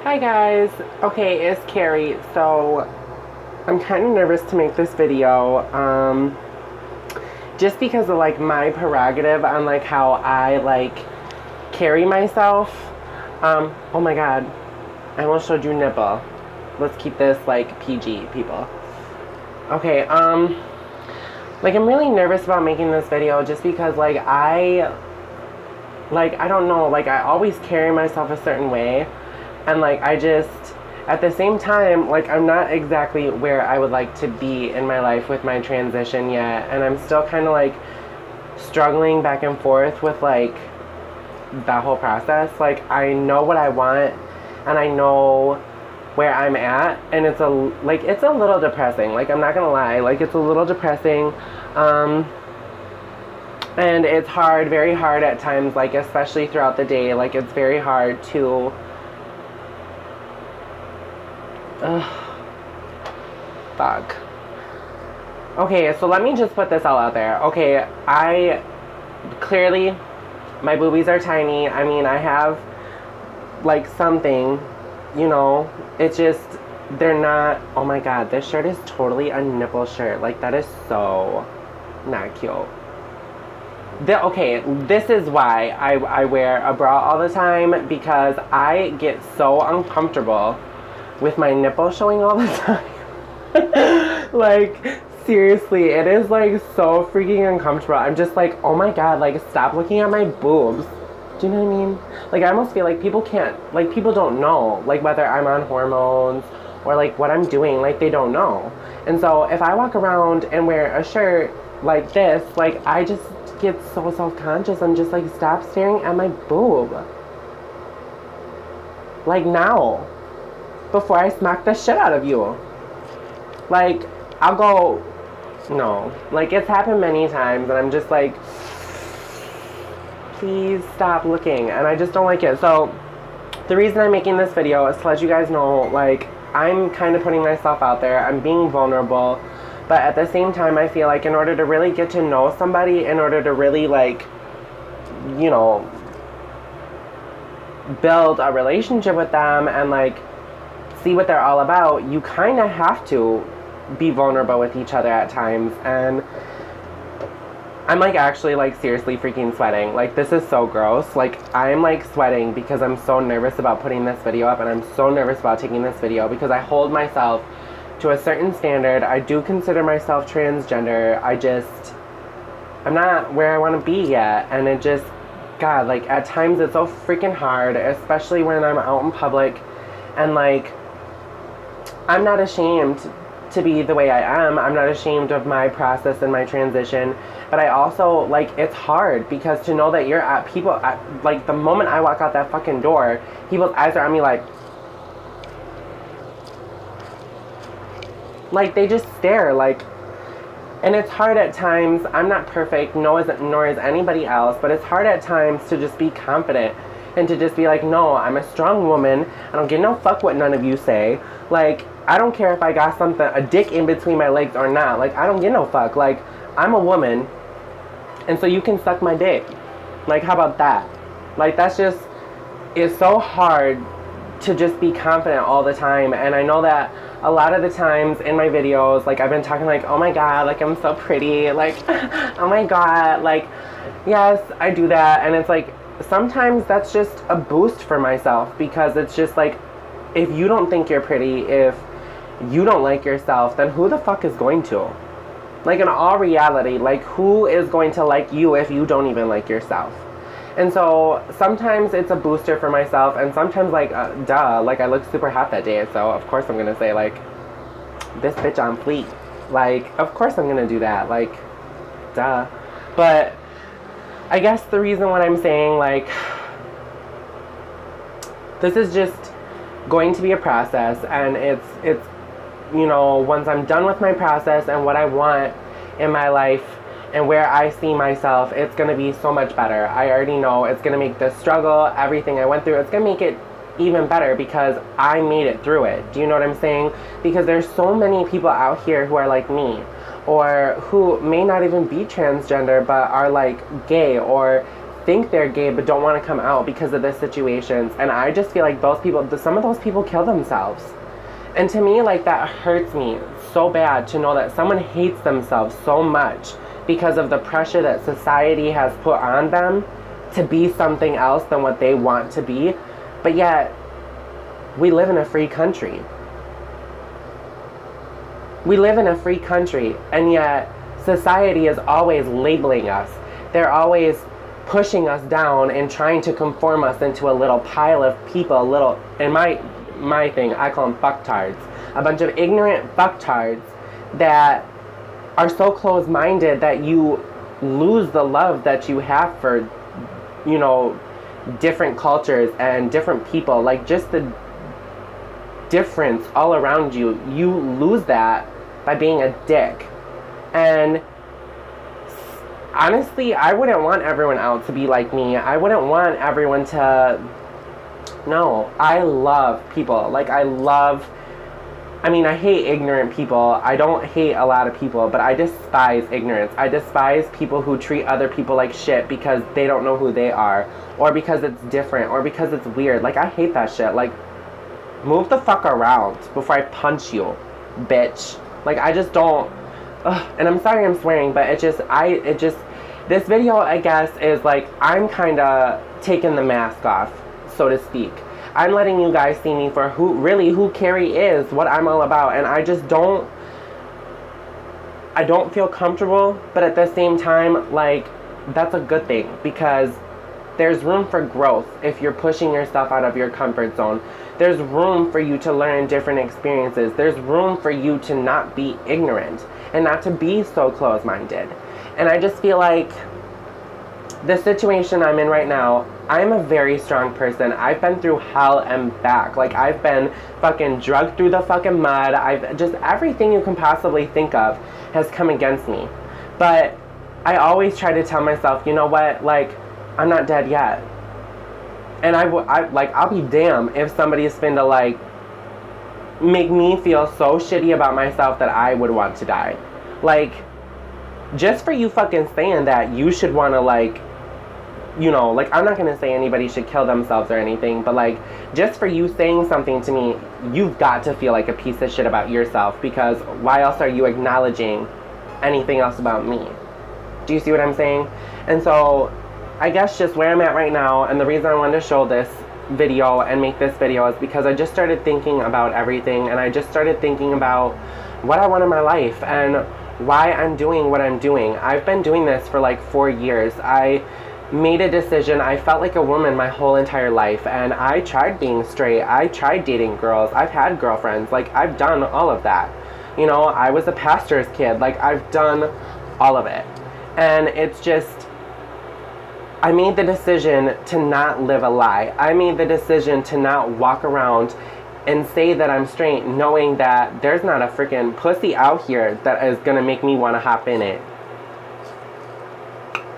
Hi guys. Okay, it's Kerri. So I'm kind of nervous to make this video, just because of like my prerogative on like how I like carry myself. Oh my god, I almost showed you nipple. Let's keep this like PG, people. Okay, like I'm really nervous about making this video just because like I don't know, like I always carry myself a certain way. And like I just, at the same time, like I'm not exactly where I would like to be in my life with my transition yet. And I'm still kind of like struggling back and forth with like that whole process. Like I know what I want and I know where I'm at, and it's a little depressing. Like I'm not gonna lie, like it's a little depressing. And it's hard, very hard at times, like especially throughout the day. Like it's very hard to fuck. Okay, so let me just put this all out there. Okay, clearly, my boobies are tiny. I mean, I have, like, something, you know. It's just, they're not, oh my god, this shirt is totally a nipple shirt. Like, that is so not cute. Okay, this is why I wear a bra all the time, because I get so uncomfortable with my nipple showing all the time. Like, seriously, it is like so freaking uncomfortable. I'm just like, oh my god, like stop looking at my boobs. Do you know what I mean? Like I almost feel like people don't know like whether I'm on hormones or like what I'm doing. Like they don't know. And so if I walk around and wear a shirt like this, like I just get so self-conscious. I'm just like, stop staring at my boob. Like now, before I smack the shit out of you. Like, I'll go, no. Like, it's happened many times, and I'm just like, please stop looking. And I just don't like it. So, the reason I'm making this video is to let you guys know, like, I'm kind of putting myself out there. I'm being vulnerable. But at the same time, I feel like in order to really get to know somebody, in order to really, like, you know, build a relationship with them and, like, see what they're all about, you kind of have to be vulnerable with each other at times. And I'm like actually like seriously freaking sweating. Like this is so gross. Like I'm like sweating because I'm so nervous about putting this video up, and I'm so nervous about taking this video because I hold myself to a certain standard. I do consider myself transgender. I'm not where I want to be yet, and it just, god, like at times it's so freaking hard, especially when I'm out in public. And like I'm not ashamed to be the way I am. I'm not ashamed of my process and my transition. But I also, like, it's hard because to know that you're at people, like, the moment I walk out that fucking door, people's eyes are on me like they just stare, like, and it's hard at times. I'm not perfect, nor is anybody else, but it's hard at times to just be confident and to just be like, no, I'm a strong woman. I don't give no fuck what none of you say. Like, I don't care if I got a dick in between my legs or not. Like, I don't give no fuck. Like, I'm a woman, and so you can suck my dick. Like, how about that? Like, that's just, it's so hard to just be confident all the time. And I know that a lot of the times in my videos, like, I've been talking like, oh my god, like, I'm so pretty. Like, oh my god. Like, yes, I do that. And it's like, sometimes that's just a boost for myself, because it's just like, if you don't think you're pretty, if you don't like yourself, then who the fuck is going to? Like, in all reality, like, who is going to like you if you don't even like yourself? And so sometimes it's a booster for myself, and sometimes like duh, like I look super hot that day, so of course I'm gonna say like, this bitch on fleek. Like, of course I'm gonna do that, like, duh. But I guess the reason what I'm saying, like, this is just going to be a process, and it's you know, once I'm done with my process and what I want in my life and where I see myself, it's gonna be so much better. I already know it's gonna make the struggle, everything I went through, it's gonna make it even better because I made it through it. Do you know what I'm saying? Because there's so many people out here who are like me, or who may not even be transgender but are like gay or think they're gay but don't want to come out because of the situations. And I just feel like those people, some of those people kill themselves. And to me, like, that hurts me so bad to know that someone hates themselves so much because of the pressure that society has put on them to be something else than what they want to be. But yet, we live in a free country. We live in a free country, and yet society is always labeling us. They're always pushing us down and trying to conform us into a little pile of people, a little, in my thing, I call them fucktards. A bunch of ignorant fucktards that are so close-minded that you lose the love that you have for, you know, different cultures and different people. Like, just the difference all around you, you lose that by being a dick. And honestly, I wouldn't want everyone else to be like me. I wouldn't want everyone to... No, I love people. Like, I hate ignorant people. I don't hate a lot of people, but I despise ignorance. I despise people who treat other people like shit because they don't know who they are, or because it's different, or because it's weird. Like, I hate that shit. Like, move the fuck around before I punch you, bitch. Like, I just don't... Ugh. And I'm sorry I'm swearing, but this video, I guess, is like, I'm kind of taking the mask off, so to speak. I'm letting you guys see me for who Kerri is, what I'm all about, and I don't feel comfortable, but at the same time, like, that's a good thing, because there's room for growth if you're pushing yourself out of your comfort zone. There's room for you to learn different experiences. There's room for you to not be ignorant and not to be so close-minded. And I just feel like the situation I'm in right now, I'm a very strong person. I've been through hell and back. Like, I've been fucking drugged through the fucking mud. I've just, everything you can possibly think of has come against me. But I always try to tell myself, you know what, like, I'm not dead yet. And I'll be damned if somebody's finna, like, make me feel so shitty about myself that I would want to die. Like, just for you fucking saying that, you should want to, like, you know, like, I'm not gonna say anybody should kill themselves or anything, but, like, just for you saying something to me, you've got to feel like a piece of shit about yourself, because why else are you acknowledging anything else about me? Do you see what I'm saying? And so, I guess just where I'm at right now, and the reason I wanted to show this video and make this video is because I just started thinking about everything, and I just started thinking about what I want in my life, and why I'm doing what I'm doing. I've been doing this for like 4 years. I made a decision. I felt like a woman my whole entire life, and I tried being straight. I tried dating girls. I've had girlfriends. Like, I've done all of that. You know, I was a pastor's kid. Like, I've done all of it. And it's just, I made the decision to not live a lie. I made the decision to not walk around and say that I'm straight, knowing that there's not a freaking pussy out here that is gonna make me want to hop in it.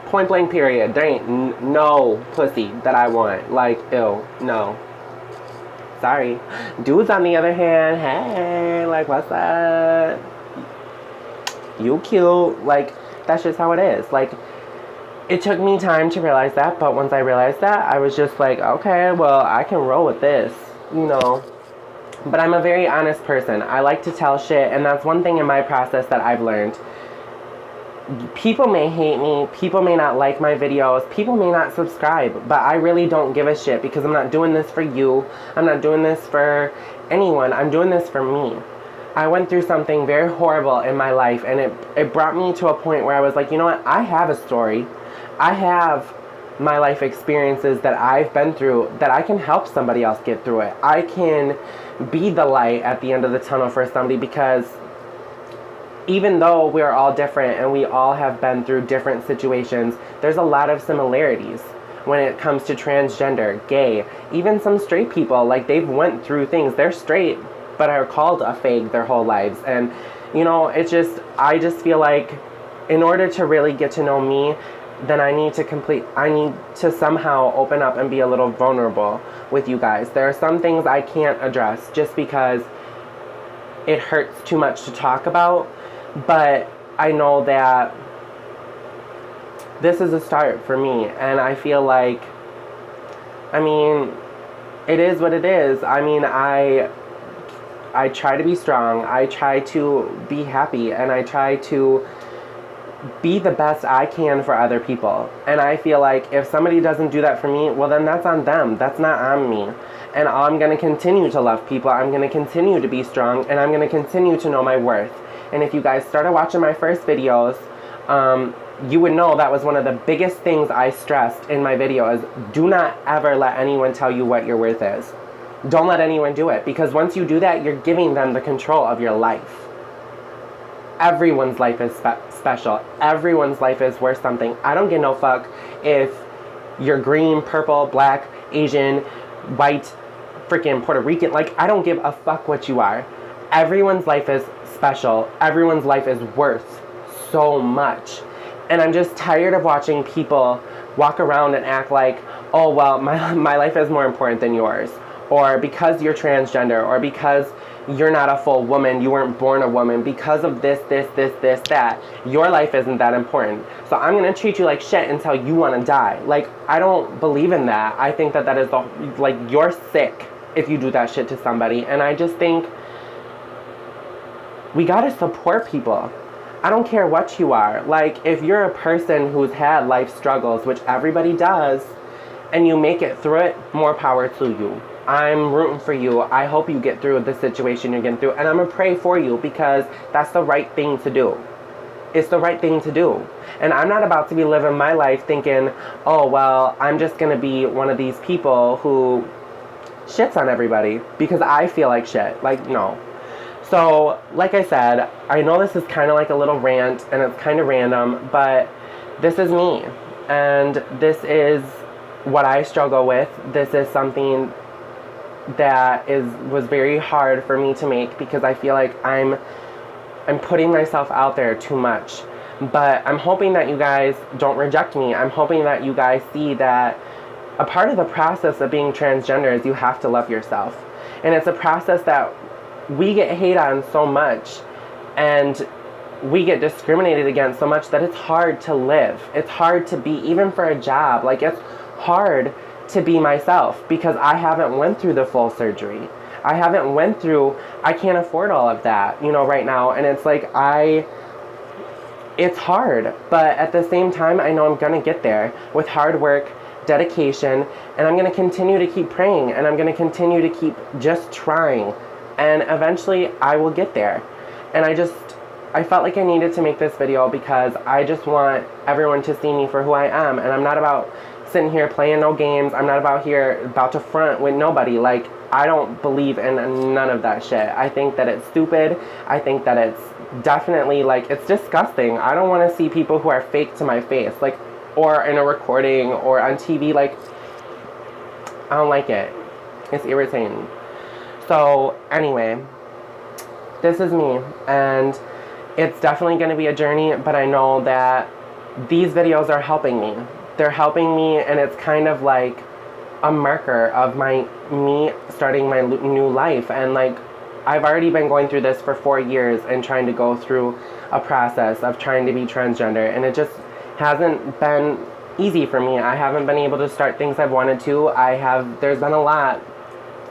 Point blank period. There ain't no pussy that I want. Like, ew, no. Sorry. Dudes, on the other hand, hey, like, what's up? You cute. Like, that's just how it is. Like, it took me time to realize that, but once I realized that, I was just like, okay, well, I can roll with this, you know. But I'm a very honest person. I like to tell shit, and that's one thing in my process that I've learned. People may hate me, people may not like my videos, people may not subscribe, but I really don't give a shit, because I'm not doing this for you. I'm not doing this for anyone. I'm doing this for me. I went through something very horrible in my life, and it brought me to a point where I was like, you know what, I have a story. I have my life experiences that I've been through that I can help somebody else get through it. I can be the light at the end of the tunnel for somebody, because even though we're all different and we all have been through different situations, there's a lot of similarities when it comes to transgender, gay, even some straight people. Like, they've went through things. They're straight, but are called a fake their whole lives. And, you know, it's just, I just feel like in order to really get to know me, then I need to somehow open up and be a little vulnerable with you guys. There are some things I can't address just because it hurts too much to talk about, but I know that this is a start for me. And I feel like, I mean, it is what it is. I mean, I try to be strong. I try to be happy, and I try to be the best I can for other people. And I feel like if somebody doesn't do that for me, well, then that's on them. That's not on me. And I'm going to continue to love people. I'm going to continue to be strong, and I'm going to continue to know my worth. And if you guys started watching my first videos, you would know that was one of the biggest things I stressed in my videos. Do not ever let anyone tell you what your worth is. Don't let anyone do it, because once you do that, you're giving them the control of your life. Everyone's life is special. Everyone's life is worth something. I don't give no fuck if you're green, purple, black, Asian, white, freaking Puerto Rican. Like, I don't give a fuck what you are. Everyone's life is special. Everyone's life is worth so much. And I'm just tired of watching people walk around and act like, oh, well, my life is more important than yours. Or because you're transgender, or because you're not a full woman, you weren't born a woman, because of this, that, your life isn't that important. So I'm going to treat you like shit until you want to die. Like, I don't believe in that. I think that is like, you're sick if you do that shit to somebody. And I just think we got to support people. I don't care what you are. Like, if you're a person who's had life struggles, which everybody does, and you make it through it, more power to you. I'm rooting for you. I hope you get through the situation you're getting through. And I'm going to pray for you, because that's the right thing to do. It's the right thing to do. And I'm not about to be living my life thinking, oh, well, I'm just going to be one of these people who shits on everybody because I feel like shit. Like, no. So, like I said, I know this is kind of like a little rant, and it's kind of random, but this is me. And this is what I struggle with. This is something that was very hard for me to make, because I feel like I'm putting myself out there too much. But I'm hoping that you guys don't reject me. I'm hoping that you guys see that a part of the process of being transgender is you have to love yourself. And it's a process that we get hate on so much, and we get discriminated against so much, that it's hard to live. It's hard to be, even for a job. Like, it's hard to be myself, because I haven't went through the full surgery. I haven't went through, I can't afford all of that, you know, right now. And it's like, it's hard. But at the same time, I know I'm gonna get there with hard work, dedication, and I'm gonna continue to keep praying, and I'm gonna continue to keep just trying. And eventually I will get there. And I felt like I needed to make this video, because I just want everyone to see me for who I am. And I'm not about sitting here playing no games. I'm not about to front with nobody. Like, I don't believe in none of that shit. I think that it's stupid. I think that it's definitely, like, it's disgusting. I don't want to see people who are fake to my face, like, or in a recording or on TV. Like, I don't like it. It's irritating. So anyway, this is me, and it's definitely going to be a journey, but I know that these videos are helping me. They're helping me, and it's kind of like a marker of me starting my new life. And like, I've already been going through this for 4 years and trying to go through a process of trying to be transgender, and it just hasn't been easy for me. I haven't been able to start things I've wanted to. There's been a lot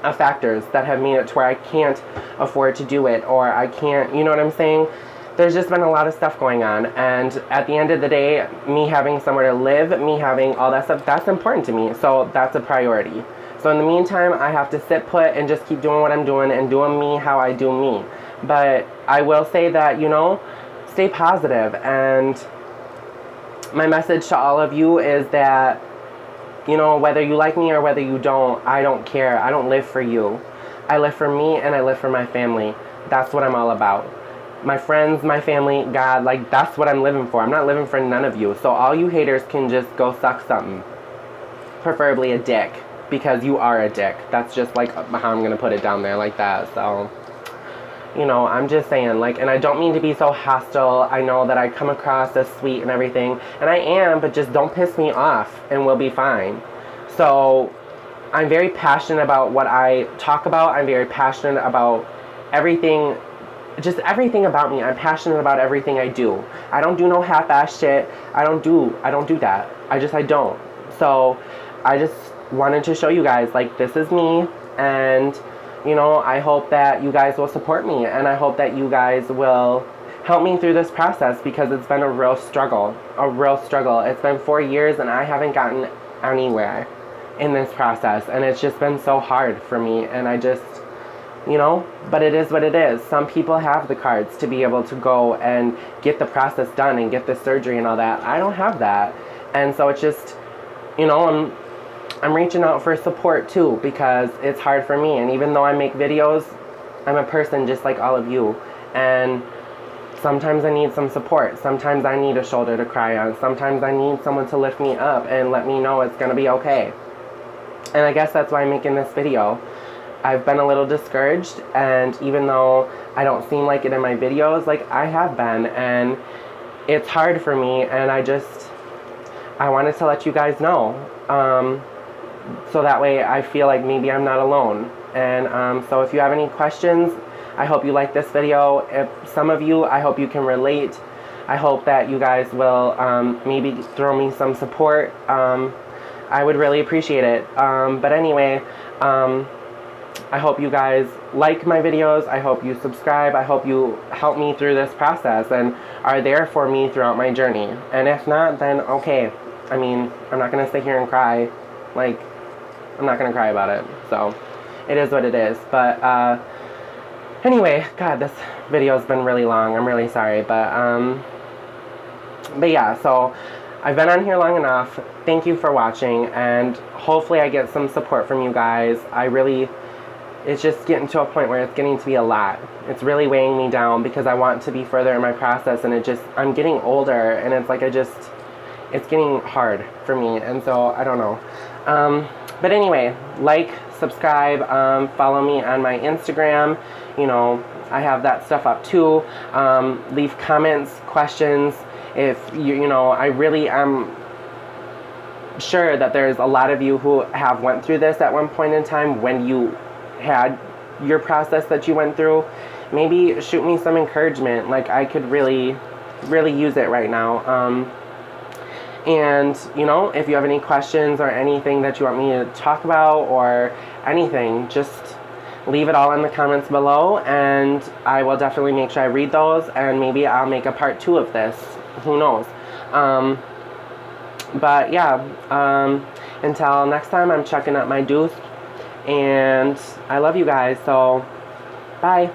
of factors that have made it to where I can't afford to do it, or I can't, you know what I'm saying? There's just been a lot of stuff going on, and at the end of the day, me having somewhere to live, me having all that stuff, that's important to me, so that's a priority. So in the meantime, I have to sit put and just keep doing what I'm doing and doing me how I do me. But I will say that, you know, stay positive, and my message to all of you is that, you know, whether you like me or whether you don't, I don't care. I don't live for you. I live for me, and I live for my family. That's what I'm all about. My friends, my family, God, like, that's what I'm living for. I'm not living for none of you. So all you haters can just go suck something. Preferably a dick, because you are a dick. That's just like how I'm gonna put it down there, like that. So, you know, I'm just saying, like, and I don't mean to be so hostile. I know that I come across as sweet and everything, and I am, but just don't piss me off, and we'll be fine. So I'm very passionate about what I talk about. I'm very passionate about everything just everything about me. I'm passionate about everything I do. I don't do no half-ass shit. I don't do that. I don't. So I just wanted to show you guys, like, this is me, and you know, I hope that you guys will support me, and I hope that you guys will help me through this process, because it's been a real struggle. It's been 4 years and I haven't gotten anywhere in this process, and it's just been so hard for me, and I just, you know, but it is what it is. Some people have the cards to be able to go and get the process done and get the surgery and all that. I don't have that. And so it's just, you know, I'm reaching out for support too, because it's hard for me. And even though I make videos, I'm a person just like all of you. And sometimes I need some support. Sometimes I need a shoulder to cry on. Sometimes I need someone to lift me up and let me know it's gonna be okay. And I guess that's why I'm making this video. I've been a little discouraged, and even though I don't seem like it in my videos, like, I have been, and it's hard for me, and I wanted to let you guys know, so that way I feel like maybe I'm not alone. And so if you have any questions, I hope you like this video. If some of you, I hope you can relate. I hope that you guys will maybe throw me some support. I would really appreciate it. But anyway, I hope you guys like my videos. I hope you subscribe. I hope you help me through this process and are there for me throughout my journey. And if not, then okay. I mean, I'm not going to sit here and cry. Like, I'm not going to cry about it. So, it is what it is. But, anyway, God, this video's been really long. I'm really sorry. But yeah, so I've been on here long enough. Thank you for watching, and hopefully I get some support from you guys. It's just getting to a point where it's getting to be a lot. It's really weighing me down, because I want to be further in my process, and I'm getting older, and it's like it's getting hard for me, and so I don't know. But anyway, like, subscribe, follow me on my Instagram. You know, I have that stuff up too. Leave comments, questions. If you know, I really am sure that there's a lot of you who have went through this at one point in time when you had your process that you went through. Maybe shoot me some encouragement. Like, I could really use it right now. And you know, if you have any questions or anything that you want me to talk about or anything, just leave it all in the comments below, and I will definitely make sure I read those, and maybe I'll make a part 2 of this. Who knows? But yeah, until next time, I'm checking out my deuce, and I love you guys, so bye.